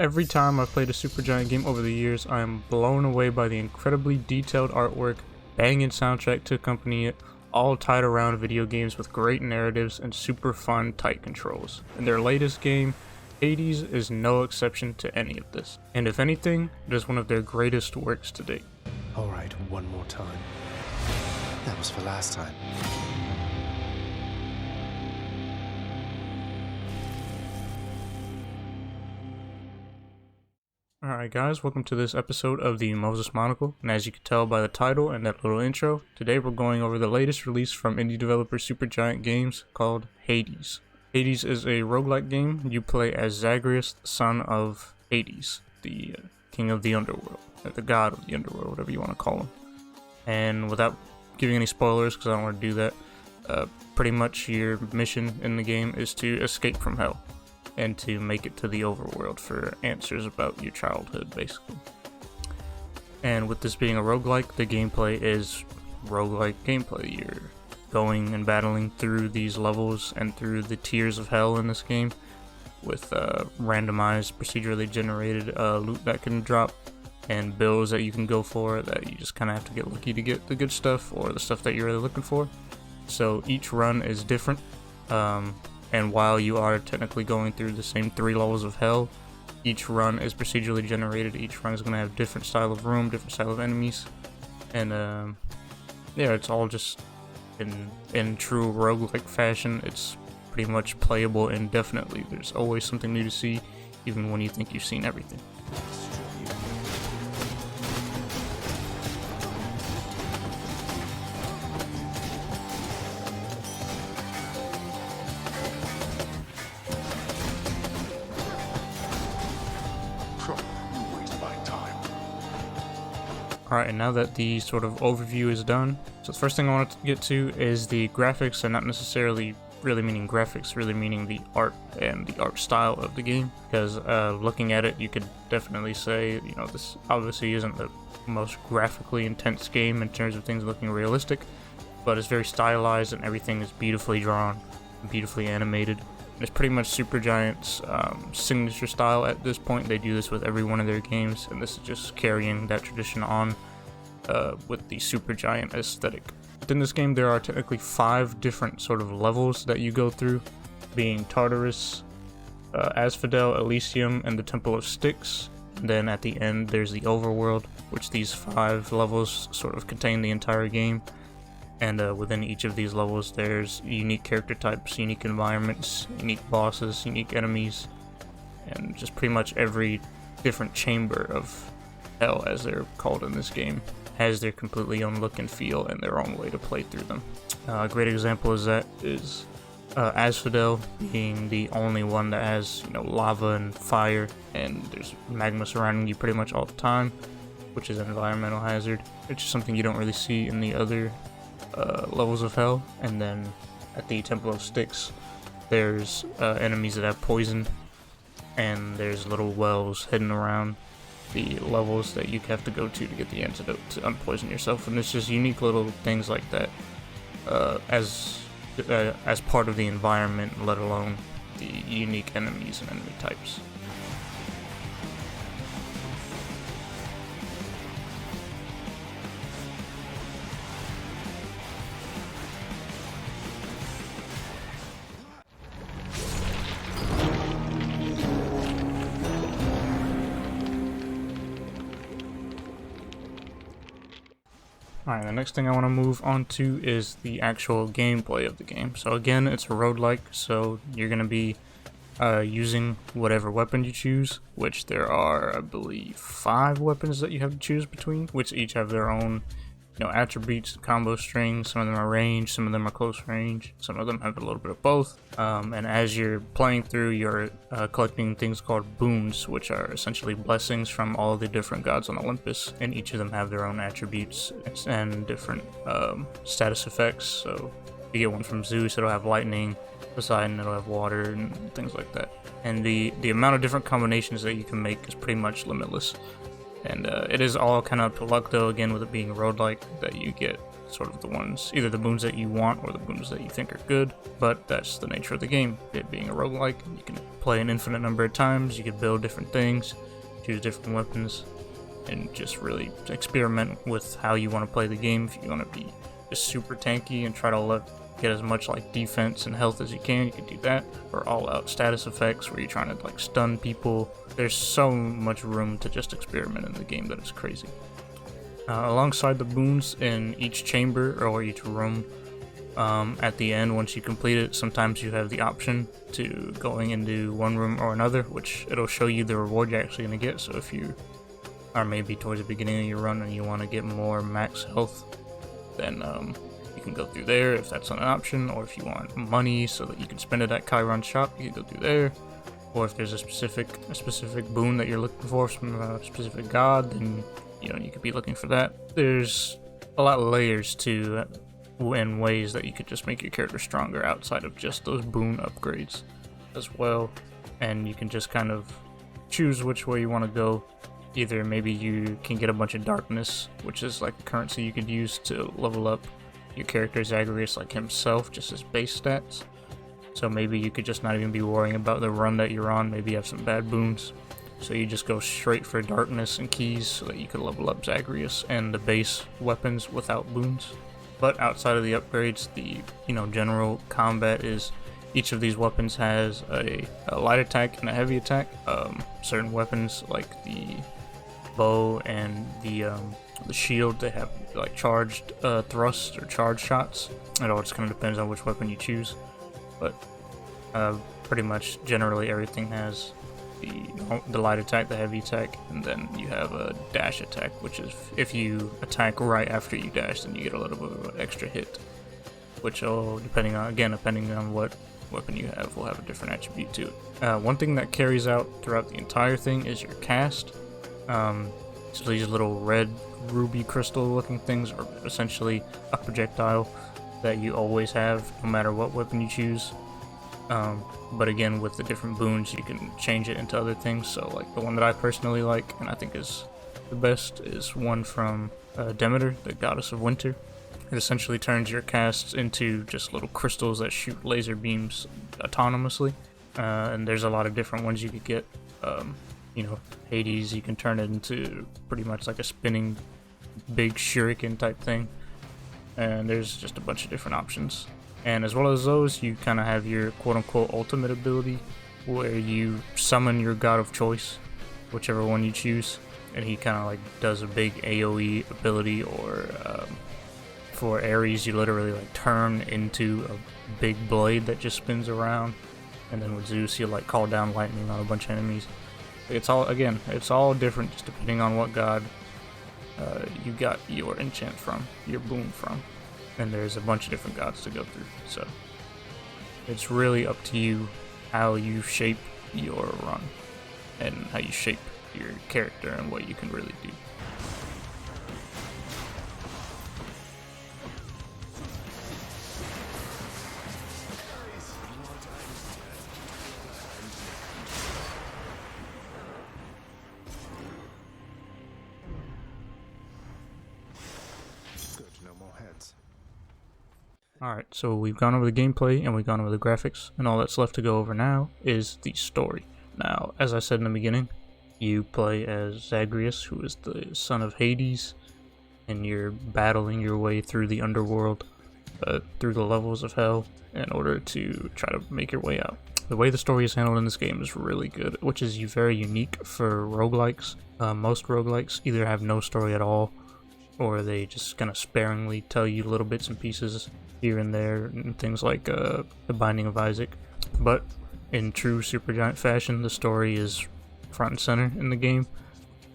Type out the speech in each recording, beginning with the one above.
Every time I've played a Supergiant game over the years, I am blown away by the incredibly detailed artwork, banging soundtrack to accompany it, all tied around video games with great narratives and super fun, tight controls. And their latest game, Hades, is no exception to any of this. And if anything, it is one of their greatest works to date. Alright, one more time. That was for last time. Alright guys, welcome to this episode of the Moses Monocle, and as you can tell by the title and that little intro, today we're going over the latest release from indie developer Supergiant Games called Hades. Hades is a roguelike game. You play as Zagreus, the son of Hades, the king of the underworld, or the god of the underworld, whatever you want to call him. And without giving any spoilers, because I don't want to do that, pretty much your mission in the game is to escape from hell and to make it to the overworld for answers about your childhood, basically. And with this being a roguelike, the gameplay is roguelike gameplay. You're going and battling through these levels and through the tiers of hell in this game with randomized, procedurally generated loot that can drop and builds that you can go for that you just kind of have to get lucky to get the good stuff or the stuff that you're really looking for. So each run is different. And while you are technically going through the same 3 levels of hell, each run is procedurally generated. Each run is going to have different style of room, different style of enemies. And yeah, it's all just in true roguelike fashion. It's pretty much playable indefinitely. There's always something new to see, even when you think you've seen everything. Alright, and now that the sort of overview is done, so the first thing I want to get to is the graphics, and not necessarily really meaning graphics, really meaning the art and the art style of the game, because looking at it, you could definitely say, you know, this obviously isn't the most graphically intense game in terms of things looking realistic, but it's very stylized and everything is beautifully drawn, beautifully animated. It's pretty much Supergiant's signature style at this point. They do this with every one of their games, and this is just carrying that tradition on with the Supergiant aesthetic. Within this game, there are technically 5 different sort of levels that you go through, being Tartarus, Asphodel, Elysium, and the Temple of Styx. And then at the end, there's the Overworld, which these 5 levels sort of contain the entire game. And within each of these levels, there's unique character types, unique environments, unique bosses, unique enemies, and just pretty much every different chamber of hell, as they're called in this game, has their completely own look and feel and their own way to play through them. A great example is Asphodel being the only one that has, you know, lava and fire, and there's magma surrounding you pretty much all the time, which is an environmental hazard. It's just something you don't really see in the other levels of hell. And then at the Temple of Styx, there's enemies that have poison, and there's little wells hidden around the levels that you have to go to get the antidote to unpoison yourself. And it's just unique little things like that as part of the environment, let alone the unique enemies and enemy types. Alright, the next thing I want to move on to is the actual gameplay of the game. So again, it's a roguelike, so you're going to be using whatever weapon you choose, which there are, I believe, 5 weapons that you have to choose between, which each have their own, you know, attributes, combo strings. Some of them are range, some of them are close range, some of them have a little bit of both. And as you're playing through, you're collecting things called boons, which are essentially blessings from all the different gods on Olympus, and each of them have their own attributes and different status effects. So you get one from Zeus, it'll have lightning. Poseidon, it'll have water and things like that. And the amount of different combinations that you can make is pretty much limitless. And it is all kind of up to luck, though, again, with it being a roguelike, that you get sort of the ones, either the boons that you want or the boons that you think are good, but that's the nature of the game. It being a roguelike, you can play an infinite number of times, you can build different things, choose different weapons, and just really experiment with how you want to play the game. If you want to be just super tanky and try to get as much like defense and health as you can do that, or all out status effects where you're trying to like stun people. There's so much room to just experiment in the game that is crazy. Alongside the boons in each chamber or each room, at the end, once you complete it, sometimes you have the option to going into one room or another, which it'll show you the reward you're actually going to get. So if you are maybe towards the beginning of your run and you want to get more max health, then you can go through there if that's an option, or if you want money so that you can spend it at Chiron's shop, you can go through there. Or if there's a specific boon that you're looking for from a specific god, then you could be looking for that. There's a lot of layers to and ways that you could just make your character stronger outside of just those boon upgrades as well. And you can just kind of choose which way you want to go. Either maybe you can get a bunch of darkness, which is like a currency you could use to level up your character Zagreus like himself, just as base stats. So maybe you could just not even be worrying about the run that you're on. Maybe you have some bad boons, so you just go straight for darkness and keys so that you can level up Zagreus and the base weapons without boons. But outside of the upgrades, the general combat is each of these weapons has a light attack and a heavy attack. Certain weapons like the bow and the shield, they have like charged thrusts or charged shots. It all just kind of depends on which weapon you choose. But pretty much generally everything has the light attack, the heavy attack, and then you have a dash attack, which is if you attack right after you dash, then you get a little bit of an extra hit, which depending on what weapon you have, will have a different attribute to it. One thing that carries out throughout the entire thing is your cast. So these little red ruby crystal looking things are essentially a projectile that you always have no matter what weapon you choose. But again, with the different boons, you can change it into other things. So like the one that I personally like and I think is the best is one from Demeter, the goddess of winter. It essentially turns your casts into just little crystals that shoot laser beams autonomously. And there's a lot of different ones you could get. Hades, you can turn it into pretty much like a spinning big shuriken type thing. And there's just a bunch of different options. And as well as those, you kind of have your quote-unquote ultimate ability, where you summon your god of choice, whichever one you choose, and he kind of like does a big AoE ability. Or for Ares, you literally like turn into a big blade that just spins around, and then with Zeus, you like call down lightning on a bunch of enemies. It's all different just depending on what god you got your enchant from, your boon from. And there's a bunch of different gods to go through, so it's really up to you how you shape your run and how you shape your character and what you can really do. Good, no more heads. Alright, so we've gone over the gameplay and we've gone over the graphics, and all that's left to go over now is the story. Now, as I said in the beginning, you play as Zagreus, who is the son of Hades, and you're battling your way through the underworld, through the levels of hell, in order to try to make your way out. The way the story is handled in this game is really good, which is very unique for roguelikes. Most roguelikes either have no story at all, or they just kind of sparingly tell you little bits and pieces here and there, and things like The Binding of Isaac. But in true Supergiant fashion, the story is front and center in the game,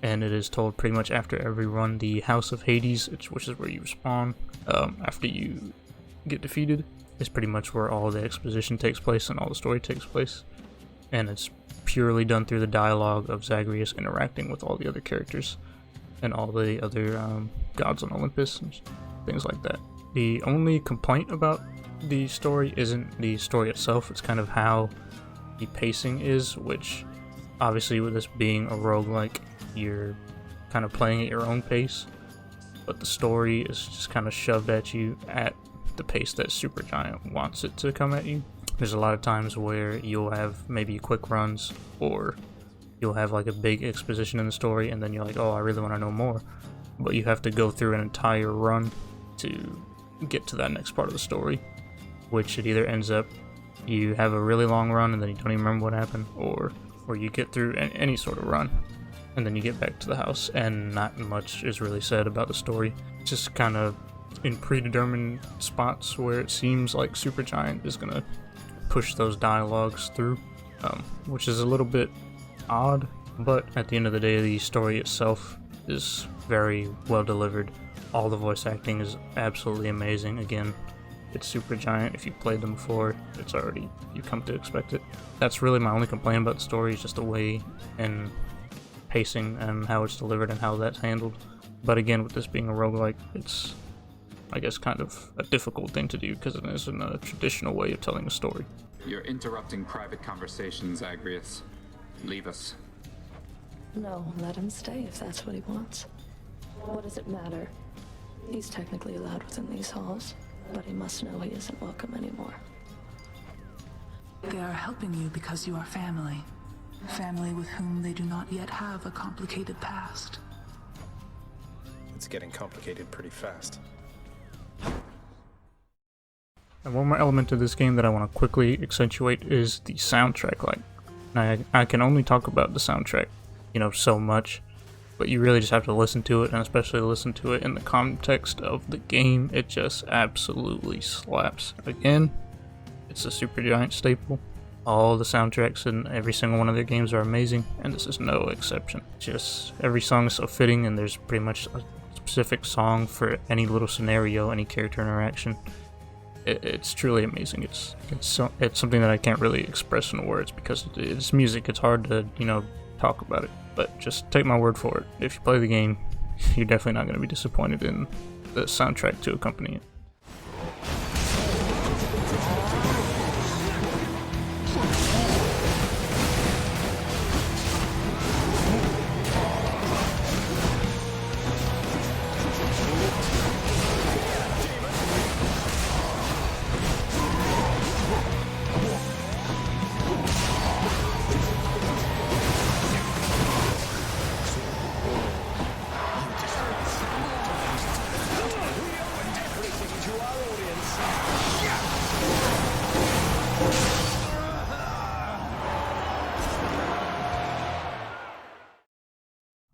and it is told pretty much after every run. The House of Hades, which is where you spawn after you get defeated, is pretty much where all the exposition takes place and all the story takes place, and it's purely done through the dialogue of Zagreus interacting with all the other characters and all the other gods on Olympus and things like that. The only complaint about the story isn't the story itself, it's kind of how the pacing is, which obviously with this being a roguelike, you're kind of playing at your own pace. but the story is just kind of shoved at you at the pace that Supergiant wants it to come at you. There's a lot of times where you'll have maybe quick runs, or you'll have like a big exposition in the story, and then you're like, oh, I really want to know more. But you have to go through an entire run to get to that next part of the story, which it either ends up you have a really long run and then you don't even remember what happened, or you get through any sort of run and then you get back to the house and not much is really said about the story. It's just kind of in predetermined spots where it seems like Supergiant is gonna push those dialogues through, which is a little bit odd, but at the end of the day, the story itself is very well delivered. All the voice acting is absolutely amazing. Again, it's Supergiant. If you've played them before, it's already, you come to expect it. That's really my only complaint about the story, is just the way and pacing and how it's delivered and how that's handled. But again, with this being a roguelike, it's, I guess, kind of a difficult thing to do because it isn't a traditional way of telling a story. You're interrupting private conversations, Agrius. Leave us. No, let him stay if that's what he wants. What does it matter? He's technically allowed within these halls, but he must know he isn't welcome anymore. They are helping you because you are family. Family with whom they do not yet have a complicated past. It's getting complicated pretty fast. And one more element to this game that I want to quickly accentuate is the soundtrack. Like, I can only talk about the soundtrack, so much, but you really just have to listen to it, and especially listen to it in the context of the game. It just absolutely slaps. Again, it's a Supergiant staple. All the soundtracks in every single one of their games are amazing, and this is no exception. Just every song is so fitting, and there's pretty much a specific song for any little scenario, any character interaction. It's truly amazing. It's something that I can't really express in words because it's music. It's hard to talk about it, but just take my word for it. If you play the game, you're definitely not going to be disappointed in the soundtrack to accompany it.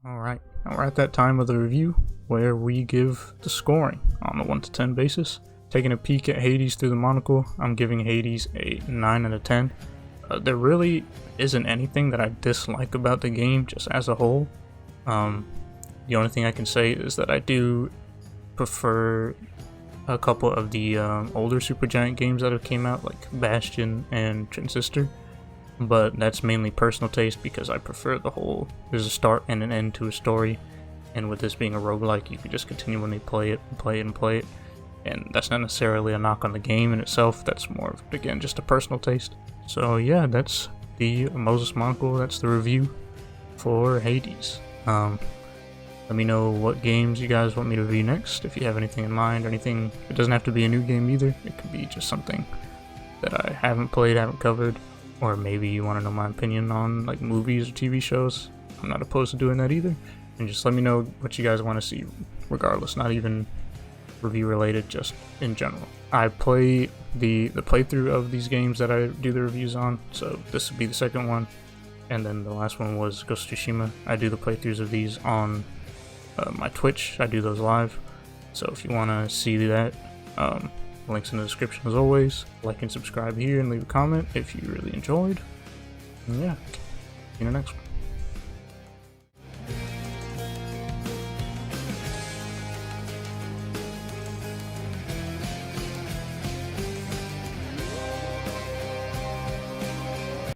Alright, now we're at that time of the review where we give the scoring on a 1 to 10 basis. Taking a peek at Hades through the monocle, I'm giving Hades a 9 out of 10. There really isn't anything that I dislike about the game, just as a whole. The only thing I can say is that I do prefer a couple of the older Supergiant games that have came out, like Bastion and Transistor. But that's mainly personal taste because I prefer the whole, there's a start and an end to a story, and with this being a roguelike, you can just continually play it and play it and play it, and that's not necessarily a knock on the game in itself. That's more of, again, just a personal taste. So yeah, that's the Moses Monocle. That's the review for Hades. Let me know what games you guys want me to review next, if you have anything in mind, or anything. It doesn't have to be a new game either, it could be just something that I haven't played, haven't covered. Or maybe you want to know my opinion on like movies or TV shows. I'm not opposed to doing that either. And just let me know what you guys want to see regardless, not even review related, just in general. I play the playthrough of these games that I do the reviews on, so this would be the second one. And then the last one was Ghost of Tsushima. I do the playthroughs of these on my Twitch. I do those live. So if you want to see that, links in the description as always. Like and subscribe here and leave a comment if you really enjoyed. And yeah, see you in the next one.